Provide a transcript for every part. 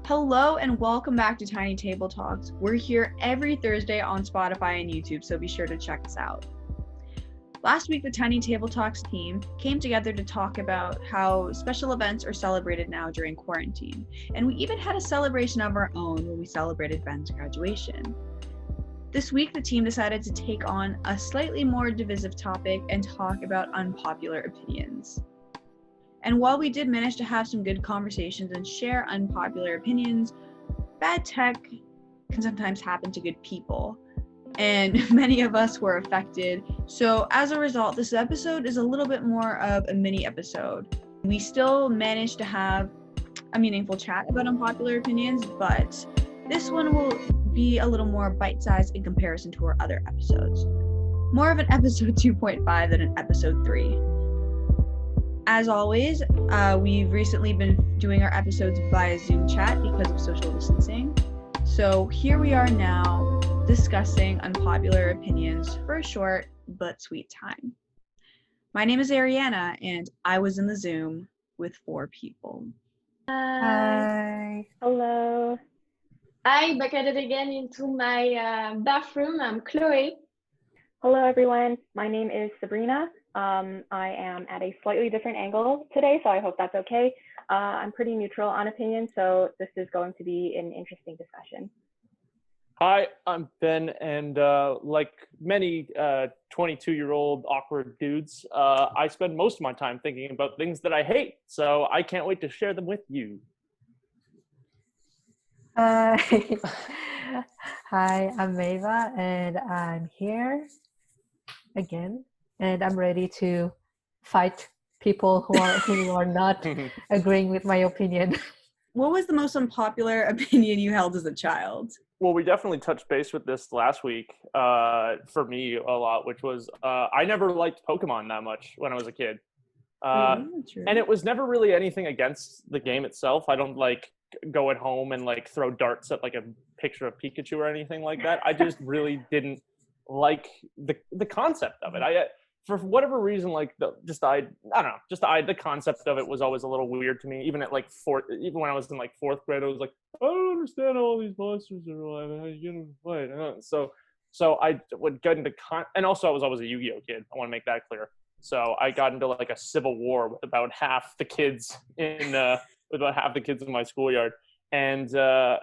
Hello and welcome back to Tiny Table Talks. We're here every Thursday on Spotify and YouTube, so be sure to check us out. Last week, the Tiny Table Talks team came together to talk about how special events are celebrated now during quarantine, and we even had a celebration of our own when we celebrated Ben's graduation. This week, the team decided to take on a slightly more divisive topic and talk about unpopular opinions. And while we did manage to have some good conversations and share unpopular opinions, bad tech can sometimes happen to good people. And many of us were affected. So as a result, this episode is a little bit more of a mini episode. We still managed to have a meaningful chat about unpopular opinions, but this one will be a little more bite-sized in comparison to our other episodes. More of an episode 2.5 than an episode 3. As always, we've recently been doing our episodes via Zoom chat because of social distancing. So here we are now discussing unpopular opinions for a short but sweet time. My name is Ariana, and I was in the Zoom with 4 people. Hi. Hello. Hi, back at it again into my bathroom. I'm Chloe. Hello, everyone. My name is Sabrina. I am at a slightly different angle today, so I hope that's okay. I'm pretty neutral on opinion, so this is going to be an interesting discussion. Hi, I'm Ben, and like many 22-year-old awkward dudes, I spend most of my time thinking about things that I hate, so I can't wait to share them with you. Hi, I'm Maeva, and I'm here again, and I'm ready to fight people who are not agreeing with my opinion. What was the most unpopular opinion you held as a child? Well, we definitely touched base with this last week for me a lot, which was I never liked Pokemon that much when I was a kid. And it was never really anything against the game itself. I don't like go at home and like throw darts at like a picture of Pikachu or anything like that. I just really didn't like the concept of it. For whatever reason, like the concept of it was always a little weird to me. Even at like even when I was in like 4th grade, I was like, I don't understand how all these monsters are alive and how you get them to fight. So I would get into and also I was always a Yu-Gi-Oh kid. I want to make that clear. So I got into like a civil war with about half the kids in my schoolyard. And we're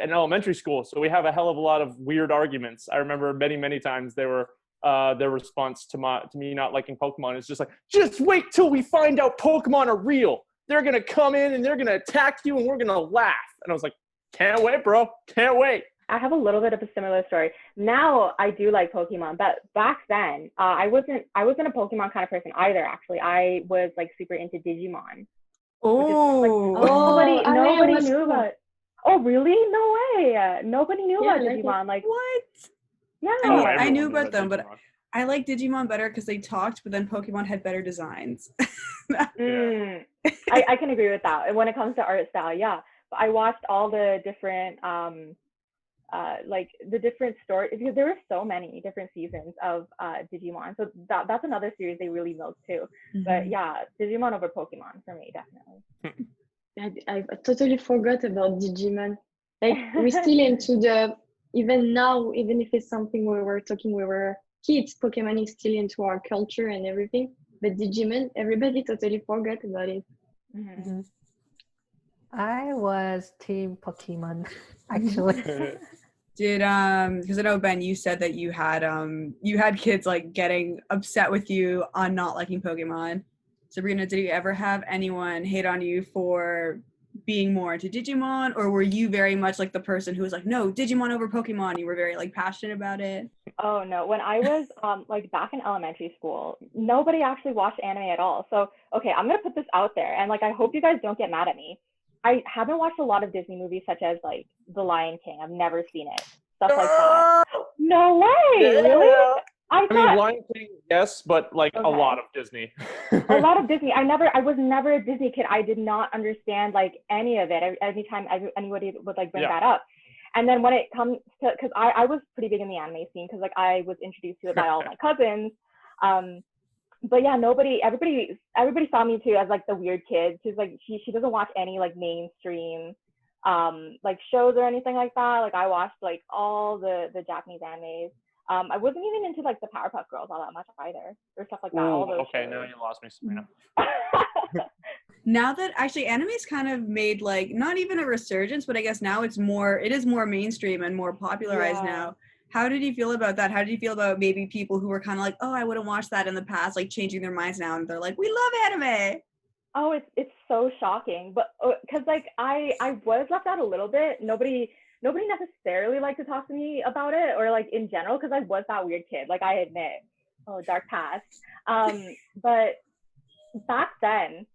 in elementary school, so we have a hell of a lot of weird arguments. I remember many times they were their response to me not liking Pokemon is just like, just wait till we find out Pokemon are real. They're gonna come in and they're gonna attack you and we're gonna laugh. And I was like, can't wait, bro, can't wait. I have a little bit of a similar story. Now I do like Pokemon, but back then I wasn't a Pokemon kind of person either. Actually, I was like super into Digimon. Nobody knew about. Oh, really? No way. Nobody knew about Digimon. Like what? Yeah. I knew about them, but I like Digimon better because they talked, but then Pokemon had better designs. I can agree with that. When it comes to art style, yeah. But I watched all the different like the different stories, because there were so many different seasons of Digimon. So that's another series they really milked too. Mm-hmm. But yeah, Digimon over Pokemon for me, definitely. I totally forgot about Digimon. Like we're still into even now, even if it's something we were kids, Pokemon is still into our culture and everything. But Digimon, everybody totally forgot about it. Mm-hmm. I was team Pokemon, actually. Did because I know, Ben, you said that you had kids like getting upset with you on not liking Pokemon. Sabrina, did you ever have anyone hate on you for being more into Digimon, or were you very much like the person who was like, no, Digimon over Pokemon? You were very like passionate about it. Oh no, when I was like back in elementary school, nobody actually watched anime at all. So okay, I'm gonna put this out there, and like I hope you guys don't get mad at me. I haven't watched a lot of Disney movies such as like The Lion King. I've never seen it. Stuff like that. No way, really? I mean, Lion King, yes, but like a lot of Disney. A lot of Disney. I was never a Disney kid. I did not understand like any of it. Anytime anybody would like bring that up. And then when it comes to, because I was pretty big in the anime scene, because like I was introduced to it by all my cousins. but yeah, everybody saw me too as like the weird kid. She's like, she doesn't watch any like mainstream like shows or anything like that. Like I watched like all the Japanese animes. I wasn't even into like the Powerpuff Girls all that much either, or stuff like that. All those okay, shows. now you lost me, Sabrina. Now that actually anime's kind of made like not even a resurgence, but I guess now it is more mainstream and more popularized now. How did you feel about that? How did you feel about maybe people who were kind of like, oh, I wouldn't watch that in the past, like changing their minds now and they're like, we love anime? Oh, it's so shocking, but because like I was left out a little bit. Nobody necessarily liked to talk to me about it, or like in general, because I was that weird kid. Like I admit, dark past. But back then,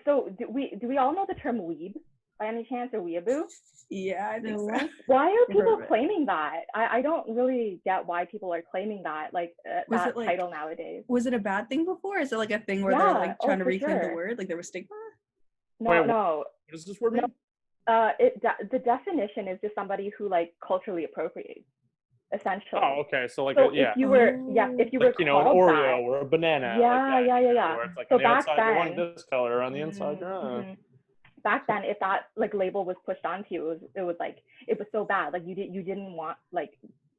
so do we all know the term weeb by any chance, or weeaboo? Yeah, I think so. Why are people claiming that? I don't really get why people are claiming that, like that title nowadays. Was it a bad thing before? Is it like a thing where they're like trying to reclaim the word? Like there was stigma? No. What does this word mean? The definition is just somebody who like culturally appropriates, essentially. Oh, okay. So like, if you were like, you know, an Oreo or a banana. Yeah. Where it's like So on the outside you want this color, on the inside Back then, if that like label was pushed onto you, it was so bad. Like you didn't want like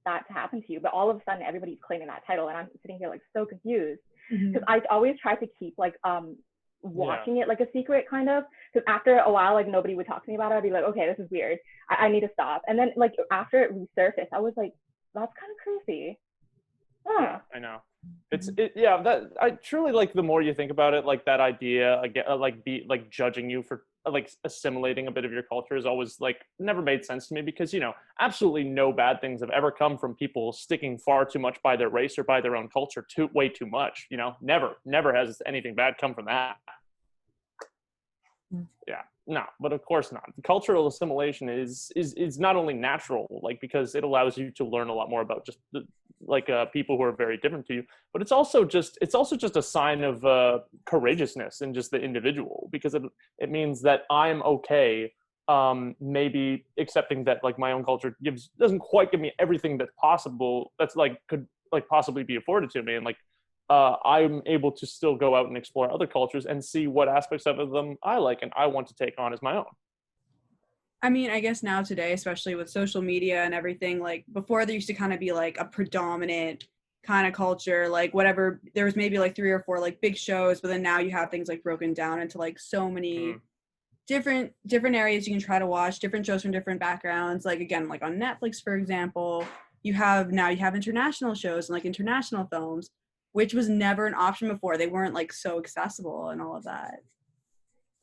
that to happen to you. But all of a sudden, everybody's claiming that title, and I'm sitting here like so confused because I always tried to keep like watching it like a secret kind of, because after a while like nobody would talk to me about it. I'd be like, okay, this is weird, I need to stop. And then like after it resurfaced, I was like, that's kind of creepy. I know. That I truly like, the more you think about it, like that idea again, like judging you for like assimilating a bit of your culture is always like never made sense to me, because you know absolutely no bad things have ever come from people sticking far too much by their race or by their own culture way too much. You know, never has anything bad come from that. Yeah, no, but of course not. Cultural assimilation is not only natural, like because it allows you to learn a lot more about just people who are very different to you, but it's also just a sign of courageousness in just the individual, because it means that I'm okay maybe accepting that like my own culture doesn't quite give me everything that's possible, that's like could like possibly be afforded to me, and like I'm able to still go out and explore other cultures and see what aspects of them I like and I want to take on as my own. I mean, I guess now today, especially with social media and everything, like before there used to kind of be like a predominant kind of culture, like whatever, there was maybe like 3 or 4 like big shows, but then now you have things like broken down into like so many different areas you can try to watch, different shows from different backgrounds. Like again, like on Netflix, for example, you have international shows and like international films, which was never an option before. They weren't like so accessible and all of that.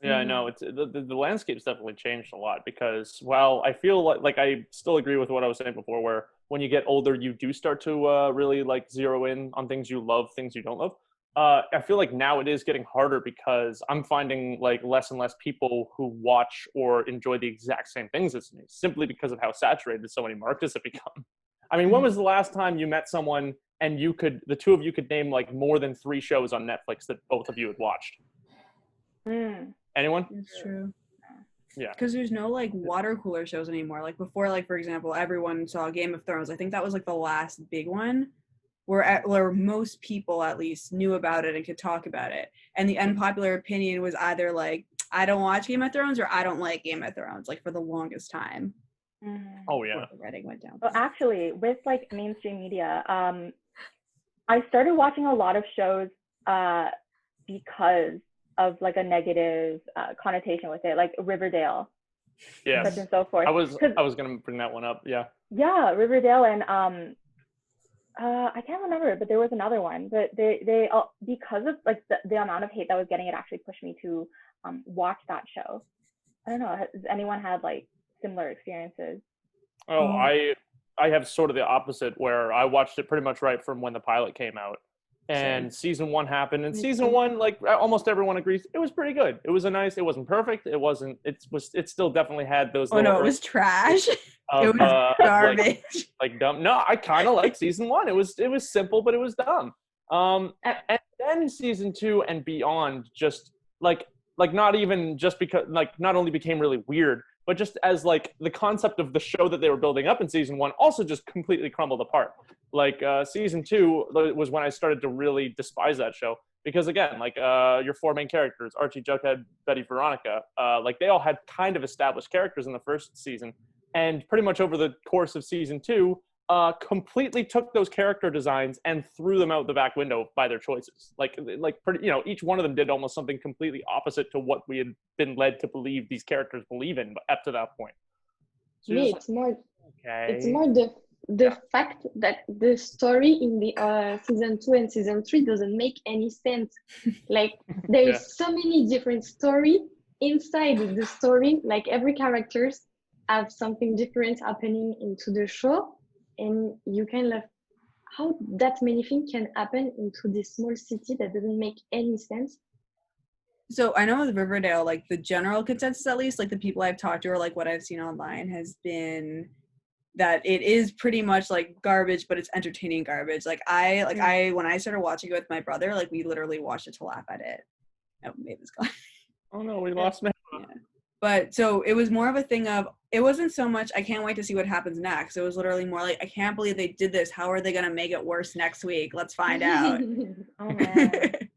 Yeah, I know. It's the landscape's definitely changed a lot, because while I feel like I still agree with what I was saying before, where when you get older, you do start to really like zero in on things you love, things you don't love. I feel like now it is getting harder, because I'm finding like less and less people who watch or enjoy the exact same things as me, simply because of how saturated so many markets have become. I mean, when was the last time you met someone and the two of you could name like more than 3 shows on Netflix that both of you had watched? Anyone? It's true. Yeah. Because there's no like water cooler shows anymore. Like before, like for example, everyone saw Game of Thrones. I think that was like the last big one where most people at least knew about it and could talk about it. And the unpopular opinion was either like, I don't watch Game of Thrones or I don't like Game of Thrones, like for the longest time. Oh yeah. The Reddit went down. Well, actually, with like mainstream media, I started watching a lot of shows because of like a negative connotation with it, like Riverdale. Yes. Such and so forth. I was gonna bring that one up. Yeah. Yeah, Riverdale, and I can't remember, but there was another one. But they because of like the amount of hate that was getting, it actually pushed me to watch that show. I don't know. Has anyone had like similar experiences? Oh, I have sort of the opposite, where I watched it pretty much right from when the pilot came out. And season 1 happened, and season 1, like almost everyone agrees, it was pretty good. It wasn't perfect. It still definitely had those. Oh no, it was trash. It was garbage. Like dumb. No, I kind of like season 1. It was simple, but it was dumb. And then season 2 and beyond, just like not even just because like not only became really weird, but just as like the concept of the show that they were building up in season 1 also just completely crumbled apart. Like season 2 was when I started to really despise that show, because again, like your 4 main characters, Archie, Jughead, Betty, Veronica, like they all had kind of established characters in the first season, and pretty much over the course of season 2, completely took those character designs and threw them out the back window by their choices. Like pretty, each one of them did almost something completely opposite to what we had been led to believe these characters believe in up to that point. So Me, just it's more okay. it's more the fact that the story in the season 2 and season 3 doesn't make any sense. Like there is so many different story inside the story. Like every characters have something different happening into the show, and you kind of how that many things can happen into this small city that doesn't make any sense. So I know with Riverdale, like the general consensus, at least, like the people I've talked to or like what I've seen online, has been that it is pretty much like garbage, but it's entertaining garbage. Like I when I started watching it with my brother, like we literally watched it to laugh at it. Oh, Maeva's gone. Oh no, we lost Maeva. Yeah. But so it was more of a thing of, it wasn't so much, I can't wait to see what happens next. It was literally more like, I can't believe they did this. How are they going to make it worse next week? Let's find out. Oh man.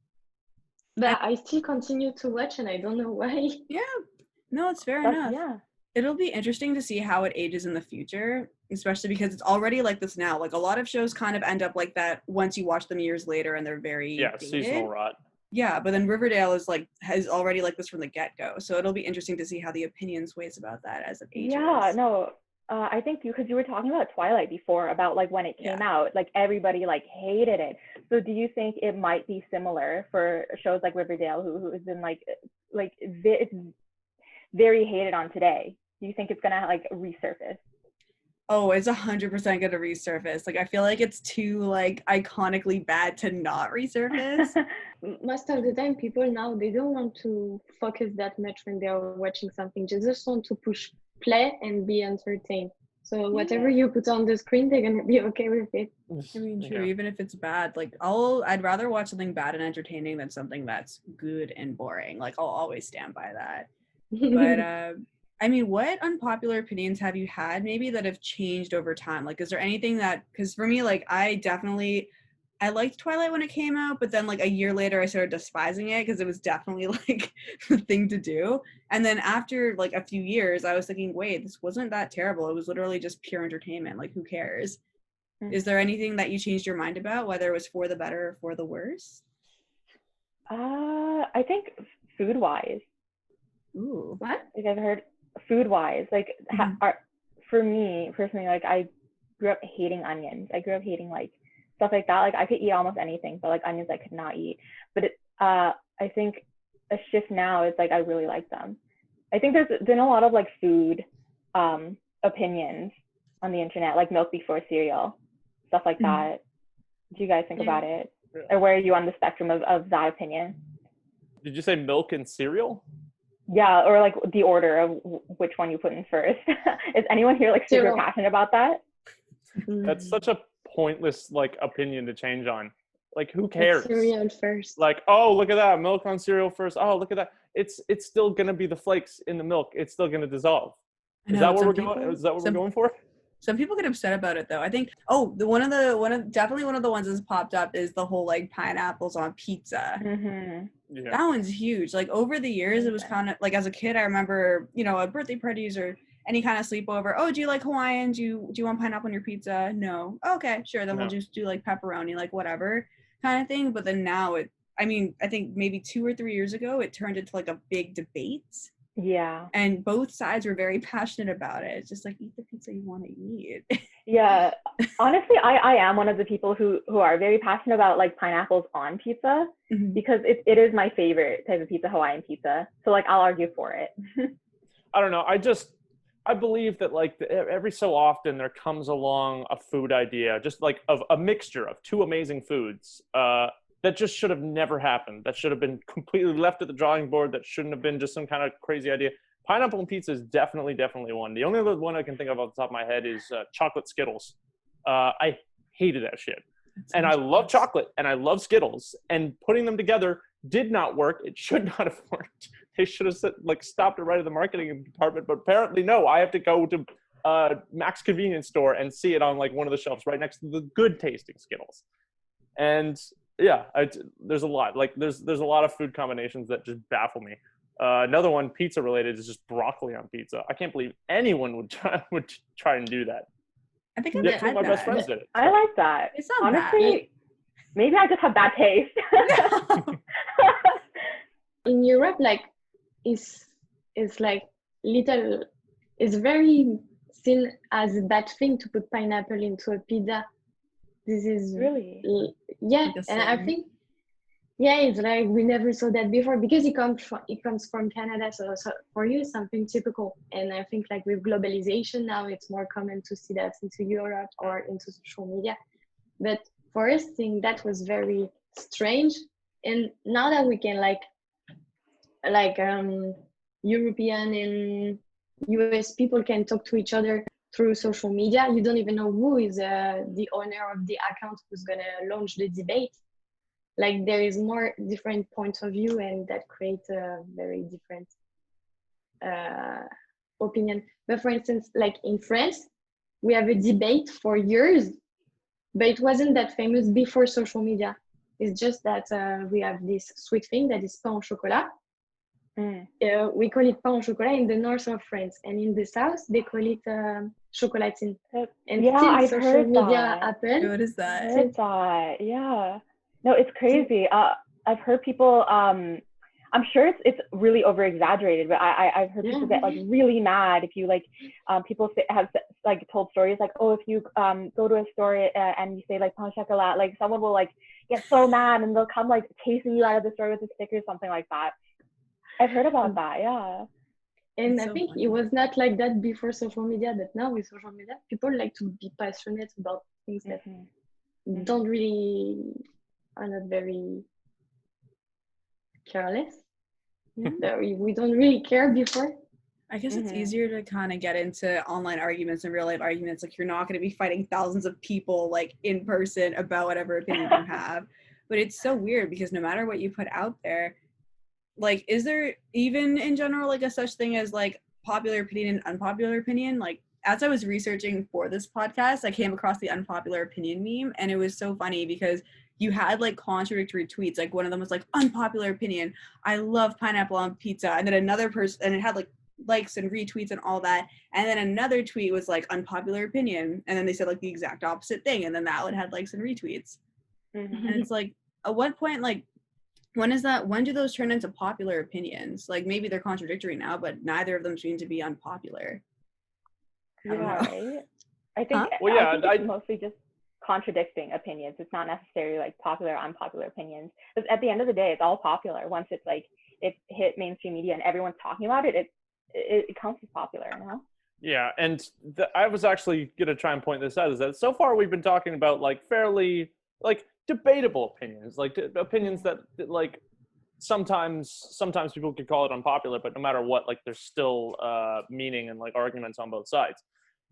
But I still continue to watch, and I don't know why. Yeah. No, it's fair enough. Yeah. It'll be interesting to see how it ages in the future, especially because it's already like this now. Like a lot of shows kind of end up like that once you watch them years later and they're very dated. Seasonal rot. Yeah, but then Riverdale is like has already like this from the get-go. So it'll be interesting to see how the opinion sways about that as it ages. Yeah, no. I think because you were talking about Twilight before, about like when it came out, like everybody like hated it. So do you think it might be similar for shows like Riverdale, who has been it's very hated on today? Do you think it's gonna like resurface? Oh, it's 100% gonna resurface. Like I feel like it's too like iconically bad to not resurface. Most of the time, people now, they don't want to focus that much when they're watching something. They just want to push play and be entertained. So whatever you put on the screen, they're gonna be okay with it. I mean, true. Even if it's bad, like I'd rather watch something bad and entertaining than something that's good and boring. Like I'll always stand by that. But I mean, what unpopular opinions have you had maybe that have changed over time? Like, is there anything that, because for me, like, I liked Twilight when it came out, but then like a year later I started despising it because it was definitely like the thing to do. And then after like a few years, I was thinking, wait, this wasn't that terrible. It was literally just pure entertainment. Like, who cares? Mm-hmm. Is there anything that you changed your mind about, whether it was for the better or for the worse? I think food-wise. Ooh. What? Like I've heard food-wise, like for me personally, like I grew up hating onions. I grew up hating like stuff like that. Like I could eat almost anything, but like onions I could not eat. But I think a shift now is like I really like them. I think there's been a lot of like food opinions on the internet, like milk before cereal, stuff like that. Do you guys think about it? Or where are you on the spectrum of that opinion? Did you say milk and cereal? Yeah, or like the order of which one you put in first. Is anyone here like super passionate about that? That's such a pointless like opinion to change on. Like, who cares? Cereal first. Like, oh, look at that, milk on cereal first. Oh, look at that. It's still gonna be the flakes in the milk. It's still gonna dissolve. Is that what we're going? Is that what we're going for? Some people get upset about it though. I think definitely one of the ones that's popped up is the whole like pineapples on pizza. Mm-hmm. Yeah. That one's huge. Like over the years, it was kind of like as a kid, I remember, at birthday parties or any kind of sleepover. Oh, do you like Hawaiian? Do you want pineapple on your pizza? No. Okay, sure. Then we'll just do like pepperoni, like whatever kind of thing. But then now I think maybe 2 or 3 years ago, it turned into like a big debate. Yeah. And both sides were very passionate about it. It's just like, eat the pizza you want to eat. Yeah. Honestly, I am one of the people who are very passionate about like pineapples on pizza because it is my favorite type of pizza, Hawaiian pizza. So like I'll argue for it. I don't know. I believe that like every so often there comes along a food idea, just like of a mixture of two amazing foods that just should have never happened. That should have been completely left at the drawing board. That shouldn't have been just some kind of crazy idea. Pineapple and pizza is definitely one. The only other one I can think of off the top of my head is chocolate Skittles. I hated that shit. And I love chocolate and I love Skittles. And putting them together did not work. It should not have worked. they should have stopped it right at the marketing department. But apparently, no. I have to go to Mac's convenience store and see it on like one of the shelves right next to the good tasting Skittles. And yeah, there's a lot. Like there's a lot of food combinations that just baffle me. Another one, pizza related, is just broccoli on pizza. I can't believe anyone would try and do that. I think Yeah, two of my best friends did it. I like that. It's not honestly bad. Maybe I just have bad taste. In Europe, like is like little, it's very seen as a bad thing to put pineapple into a pizza. This is Really? Yeah, and I think it's like we never saw that before because it comes from Canada, so for you it's something typical. And I think like with globalization now it's more common to see that into Europe or into social media. But for us, I think that was very strange. And now that we can like European and US people can talk to each other through social media, you don't even know who is the owner of the account who's gonna launch the debate. Like there is more different points of view, and that creates a very different opinion. But for instance, like in France, we have a debate for years, but it wasn't that famous before social media. It's just that we have this sweet thing that is pain au chocolat. We call it pain au chocolat in the north of France, and in the south they call it chocolatine. And yeah, still I've social heard media that. happened. What is that? I heard that. Yeah. No, it's crazy. I've heard people. I'm sure it's really over exaggerated, but I've heard people get like really mad if you like. People have like told stories like, oh, if you go to a store and you say like pain au chocolat, like someone will like get so mad and they'll come like chasing you out of the store with a stick or something like that. I've heard about that, yeah. And That's I so think funny. it was not like that before social media, but now with social media, people like to be passionate about things that don't really are not very careless. That we don't really care before. I guess it's easier to kind of get into online arguments and real life arguments. Like you're not going to be fighting thousands of people like in person about whatever opinion you have. But it's so weird because no matter what you put out there, like, is there even in general like a such thing as like popular opinion and unpopular opinion? Like as I was researching for this podcast, I came across the unpopular opinion meme, and it was so funny because you had like contradictory tweets. Like one of them was like, unpopular opinion, I love pineapple on pizza, and then another person, and it had like likes and retweets and all that, and then another tweet was like unpopular opinion, and then they said like the exact opposite thing, and then that one had likes and retweets. And it's like, at what point, like when do those turn into popular opinions? Like maybe they're contradictory now, but neither of them seem to be unpopular. Right. I think it's mostly just contradicting opinions. It's not necessarily like popular or unpopular opinions, because at the end of the day it's all popular. Once it's like it hit mainstream media and everyone's talking about it, it counts as popular, you know? Yeah, and I was actually gonna try and point this out, is that so far we've been talking about like fairly like debatable opinions, like opinions that like sometimes people could call it unpopular, but no matter what, like there's still meaning and like arguments on both sides.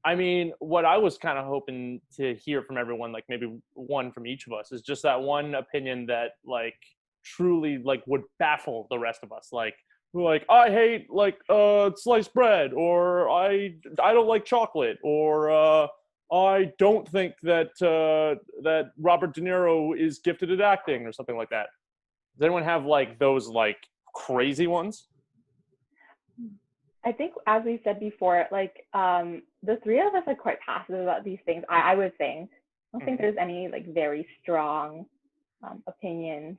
I mean, what I was kind of hoping to hear from everyone, like maybe one from each of us, is just that one opinion that like truly like would baffle the rest of us. Like I hate like sliced bread, or I don't like chocolate, or I don't think that that Robert De Niro is gifted at acting, or something like that. Does anyone have like those like crazy ones? I think, as we said before, like the three of us are quite passive about these things. I would think. I don't think there's any like very strong opinions.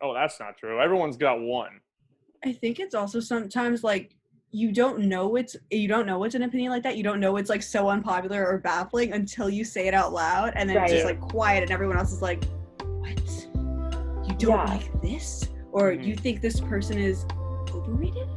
Oh, that's not true. Everyone's got one. I think it's also sometimes like you don't know it's an opinion like that. You don't know it's like so unpopular or baffling until you say it out loud, and then it's just like quiet, and everyone else is like, "What? You don't like this? Or you think this person is overrated?"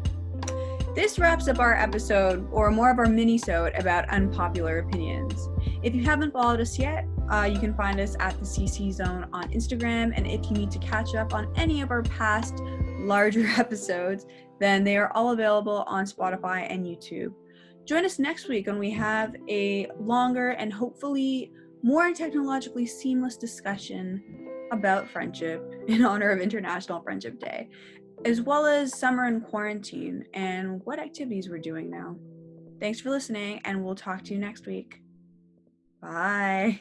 This wraps up our episode, or more of our mini-sode about unpopular opinions. If you haven't followed us yet, you can find us at the CC Zone on Instagram, and if you need to catch up on any of our past larger episodes, then they are all available on Spotify and YouTube. Join us next week when we have a longer and hopefully more technologically seamless discussion about friendship in honor of International Friendship Day. as well as summer and quarantine and what activities we're doing now. Thanks for listening, and we'll talk to you next week. Bye.